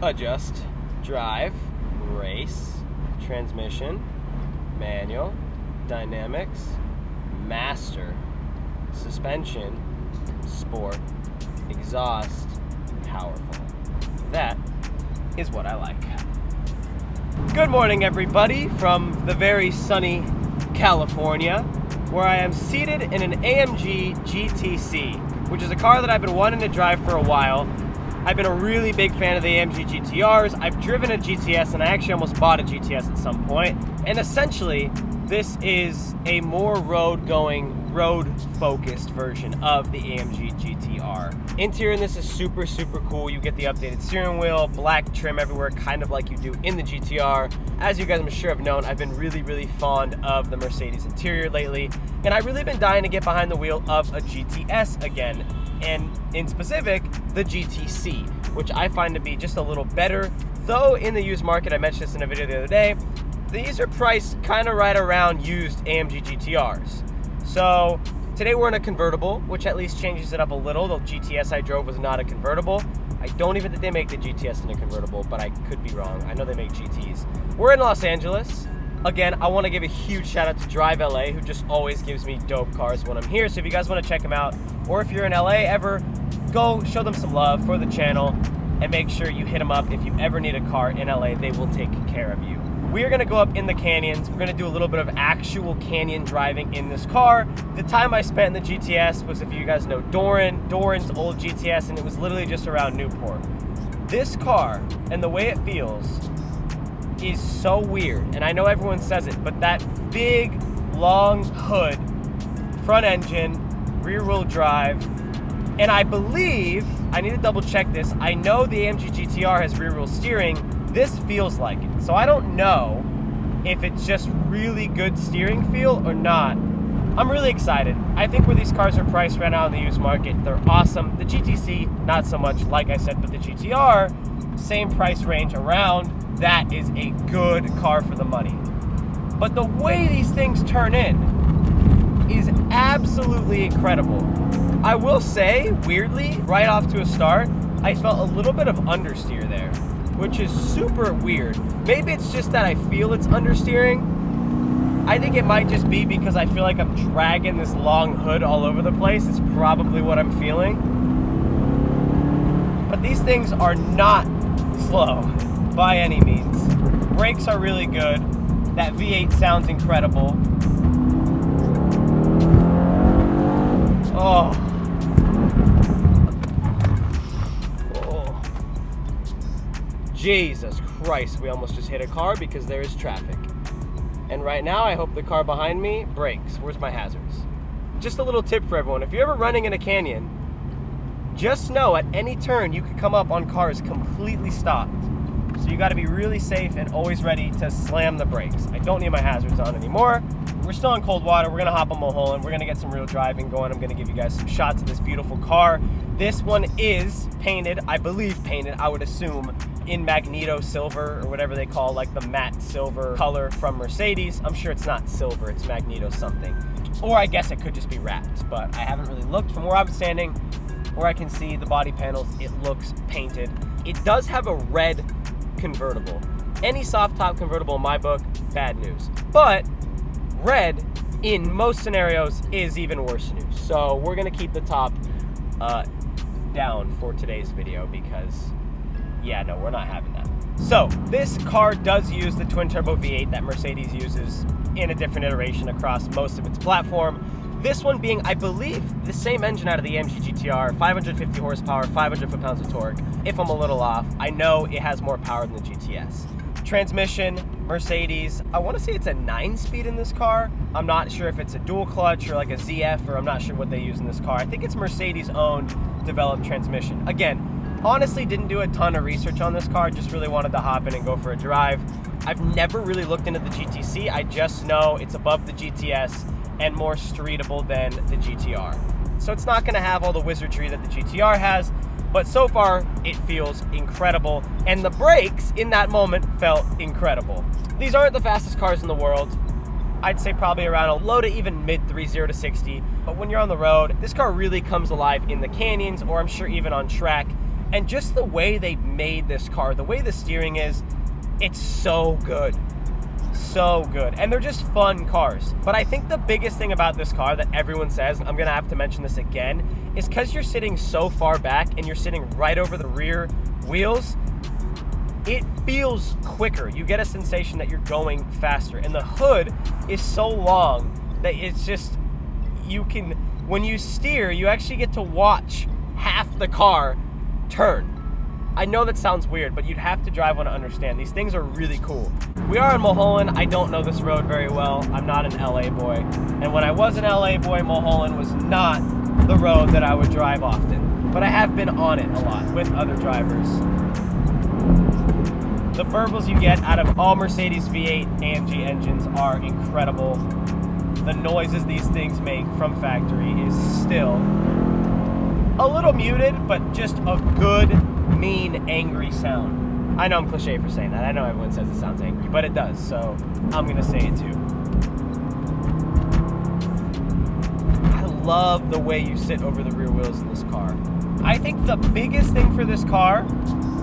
adjust, drive, race, transmission, manual, dynamics, master, suspension, sport, exhaust, powerful. That is what I like. Good morning, everybody, from the very sunny California, where I am seated in an AMG GT C, which is a car that I've been wanting to drive for a while. I've been a really big fan of the AMG GTRs. I've driven a GTS, and I actually almost bought a GTS at some point. And essentially, this is a more road-going, road-focused version of the AMG GTR. Interior in this is super, super cool. You get the updated steering wheel, black trim everywhere, kind of like you do in the GTR. As you guys I'm sure have known, I've been really, really fond of the Mercedes interior lately, and I've really been dying to get behind the wheel of a GTS again, and in specific, the GT C, which I find to be just a little better. Though in the used market, I mentioned this in a video the other day, these are priced kind of right around used AMG GTRs. So today we're in a convertible, which at least changes it up a little. The GTS I drove was not a convertible. I don't even think they make the GTS in a convertible, but I could be wrong. I know they make GTs. We're in Los Angeles. Again, I want to give a huge shout out to Drive LA, who just always gives me dope cars when I'm here. So if you guys want to check them out, or if you're in LA ever, go show them some love for the channel and make sure you hit them up. If you ever need a car in LA, they will take care of you. We're gonna go up in the canyons. We're gonna do a little bit of actual canyon driving in this car. The time I spent in the GTS was, if you guys know Doran's old GTS, and it was literally just around Newport. This car and the way it feels is so weird, and I know everyone says it, but that big, long hood, front engine, rear wheel drive, and I believe, I need to double check this, I know the AMG GTR has rear wheel steering. This feels like it. So I don't know if it's just really good steering feel or not. I'm really excited. I think where these cars are priced right now in the used market, they're awesome. The GTC, not so much, like I said, but the GTR, same price range around. That is a good car for the money. But the way these things turn in is absolutely incredible. I will say, weirdly, right off to a start, I felt a little bit of understeer there, which is super weird. Maybe it's just that I feel it's understeering. I think it might just be because I feel like I'm dragging this long hood all over the place. It's probably what I'm feeling. But these things are not slow by any means. Brakes are really good. That V8 sounds incredible. Oh. Jesus Christ, we almost just hit a car because there is traffic. And right now, I hope the car behind me brakes. Where's my hazards? Just a little tip for everyone. If you're ever running in a canyon, just know at any turn you could come up on cars completely stopped. So you gotta be really safe and always ready to slam the brakes. I don't need my hazards on anymore. We're still in cold water. We're gonna hop on Mulholland. We're gonna get some real driving going. I'm gonna give you guys some shots of this beautiful car. This one is painted, I believe painted, I would assume, in magneto silver, or whatever they call like the matte silver color from Mercedes. I'm sure it's not silver, it's magneto something. Or I guess it could just be wrapped, but I haven't really looked. From where I'm standing, where I can see the body panels, it looks painted. It does have a red convertible. Any soft top convertible in my book, bad news. But red, in most scenarios, is even worse news. So we're gonna keep the top down for today's video because, yeah, no, we're not having that. So this car does use the twin turbo V8 that Mercedes uses in a different iteration across most of its platform. This one being, I believe, the same engine out of the AMG GTR, 550 horsepower, 500 foot-pounds of torque. If I'm a little off, I know it has more power than the GTS. Transmission, Mercedes, I want to say it's a 9-speed in this car. I'm not sure if it's a dual clutch or like a ZF, or I'm not sure what they use in this car. I think it's Mercedes-owned, developed transmission. Again, honestly didn't do a ton of research on this car, just really wanted to hop in and go for a drive. I've never really looked into the GTC. I just know it's above the GTS and more streetable than the GTR. So it's not gonna have all the wizardry that the GTR has, but so far it feels incredible, and the brakes in that moment felt incredible. These aren't the fastest cars in the world. I'd say probably around a low to even mid 3.0 to 60, but when you're on the road, this car really comes alive in the canyons, or I'm sure even on track. And just the way they made this car, the way the steering is, it's so good. So good. And they're just fun cars. But I think the biggest thing about this car that everyone says, I'm gonna have to mention this again, is because you're sitting so far back and you're sitting right over the rear wheels, it feels quicker. You get a sensation that you're going faster. And the hood is so long that it's just, you can, when you steer, you actually get to watch half the car turn. I know that sounds weird, but you'd have to drive one to understand. These things are really cool. We are in Mulholland. I don't know this road very well. I'm not an LA boy. And when I was an LA boy, Mulholland was not the road that I would drive often. But I have been on it a lot with other drivers. The burbles you get out of all Mercedes V8 AMG engines are incredible. The noises these things make from factory is still a little muted, but just a good, mean, angry sound. I know I'm cliche for saying that. I know everyone says it sounds angry, but it does, so I'm gonna say it too. I love the way you sit over the rear wheels in this car. I think the biggest thing for this car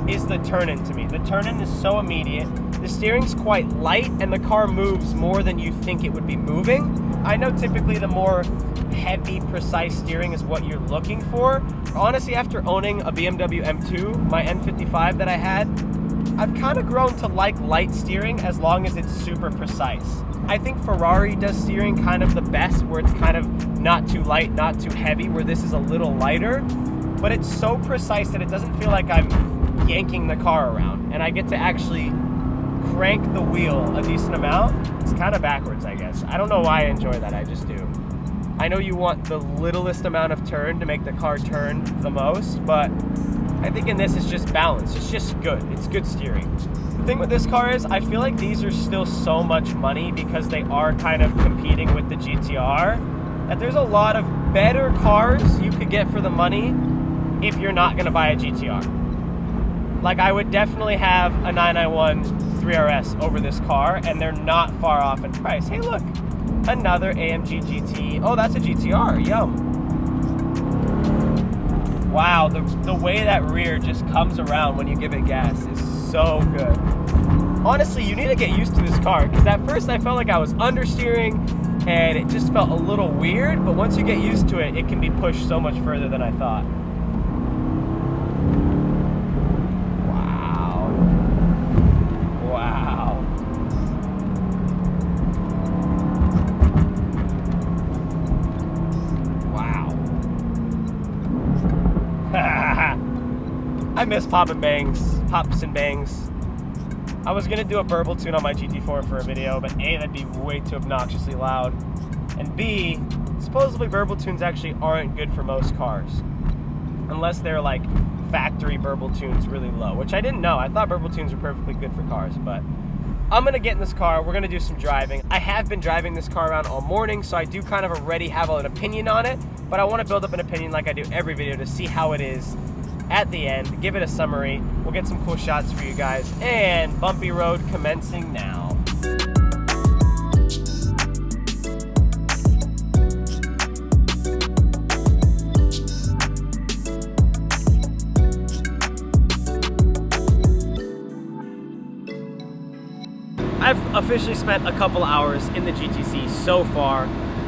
is the turn-in to me. The turn-in is so immediate. The steering's quite light, and the car moves more than you think it would be moving. I know typically the more heavy, precise steering is what you're looking for. Honestly, after owning a BMW M2, my N55 that I had, I've kind of grown to like light steering as long as it's super precise. I think Ferrari does steering kind of the best, where it's kind of not too light, not too heavy, where this is a little lighter, but it's so precise that it doesn't feel like I'm yanking the car around, and I get to actually crank the wheel a decent amount. It's kind of backwards, I guess. I don't know why I enjoy that, I just do. I know you want the littlest amount of turn to make the car turn the most, but I think in this it's just balance. It's just good. It's good steering. The thing with this car is I feel like these are still so much money because they are kind of competing with the GTR, that there's a lot of better cars you could get for the money if you're not going to buy a GTR. Like, I would definitely have a 991 3RS over this car, and they're not far off in price. Hey, look, another AMG GT. Oh, that's a GTR. Yum. Wow, the way that rear just comes around when you give it gas is so good. Honestly, you need to get used to this car, because at first I felt like I was understeering, and it just felt a little weird, but once you get used to it, it can be pushed so much further than I thought. I miss pops and bangs. I was gonna do a burble tune on my GT4 for a video, but A, that'd be way too obnoxiously loud, and B, supposedly burble tunes actually aren't good for most cars, unless they're like factory burble tunes really low, which I didn't know. I thought burble tunes were perfectly good for cars, but I'm gonna get in this car. We're gonna do some driving. I have been driving this car around all morning, so I do kind of already have an opinion on it, but I want to build up an opinion like I do every video to see how it is at the end, give it a summary. We'll get some cool shots for you guys, and bumpy road commencing now. I've officially spent a couple hours in the GTC so far,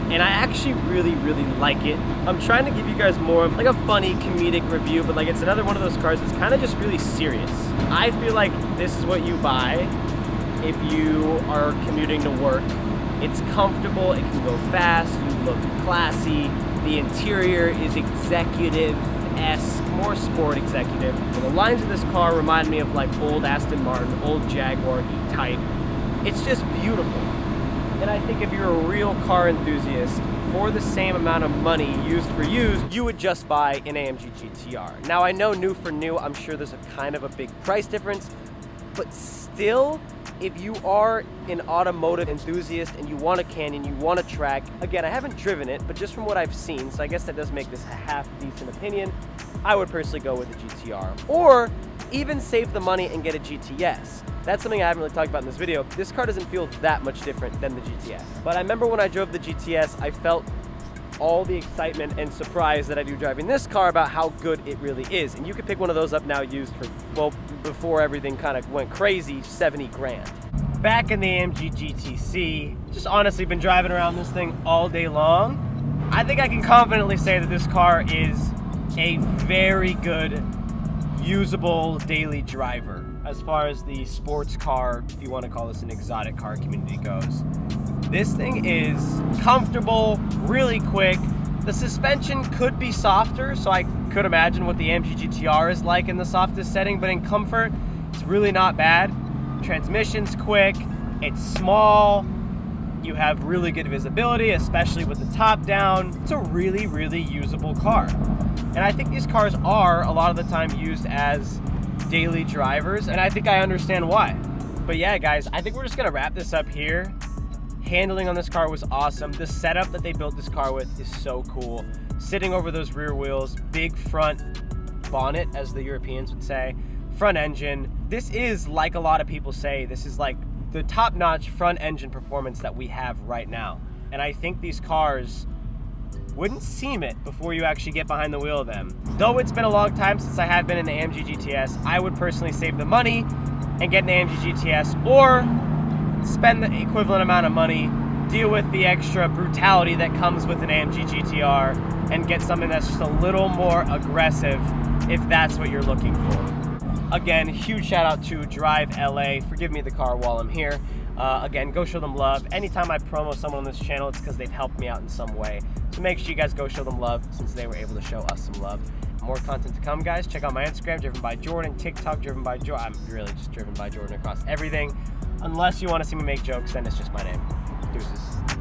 and I actually really like it. I'm trying to give you guys more of like a funny comedic review, but like it's another one of those cars that's kind of just really serious. I feel like this is what you buy if you are commuting to work. It's comfortable, it can go fast, you look classy, the interior is executive-esque, more sport executive. The lines of this car remind me of like old Aston Martin, old Jaguar E-Type. It's just beautiful. And I think if you're a real car enthusiast, for the same amount of money used for used, you would just buy an AMG GTR. Now I know new for new, I'm sure there's a kind of a big price difference, but still, if you are an automotive enthusiast and you want a Canyon, you want a track, again, I haven't driven it, but just from what I've seen, so I guess that does make this a half decent opinion, I would personally go with the GTR. Or even save the money and get a GTS. That's something I haven't really talked about in this video. This car doesn't feel that much different than the GTS. But I remember when I drove the GTS, I felt all the excitement and surprise that I do driving this car about how good it really is. And you could pick one of those up now used for, well, before everything kind of went crazy, 70 grand. Back in the AMG GT C, just honestly been driving around this thing all day long. I think I can confidently say that this car is a very good, usable daily driver as far as the sports car, if you want to call this an exotic car community goes. This thing is comfortable, really quick. The suspension could be softer, so I could imagine what the AMG GTR is like in the softest setting, but in comfort, it's really not bad. Transmission's quick, it's small, you have really good visibility, especially with the top down. It's a really, really usable car. And I think these cars are, a lot of the time, used as daily drivers, and I think I understand why. But yeah, guys, I think we're just gonna wrap this up here. Handling on this car was awesome. The setup that they built this car with is so cool. Sitting over those rear wheels, big front bonnet, as the Europeans would say, front engine. This is, like a lot of people say, this is like the top-notch front engine performance that we have right now. And I think these cars wouldn't seem it before you actually get behind the wheel of them. Though it's been a long time since I have been in the AMG GTS, I would personally save the money and get an AMG GTS, or spend the equivalent amount of money, deal with the extra brutality that comes with an AMG GTR, and get something that's just a little more aggressive if that's what you're looking for. Again, huge shout out to Drive LA for giving me the car while I'm here. Again, go show them love. Anytime I promo someone on this channel, it's because they've helped me out in some way. So make sure you guys go show them love since they were able to show us some love. More content to come, guys. Check out my Instagram, Driven by Jordan, TikTok, Driven by Jordan. I'm really just Driven by Jordan across everything. Unless you want to see me make jokes, then it's just my name. Deuces.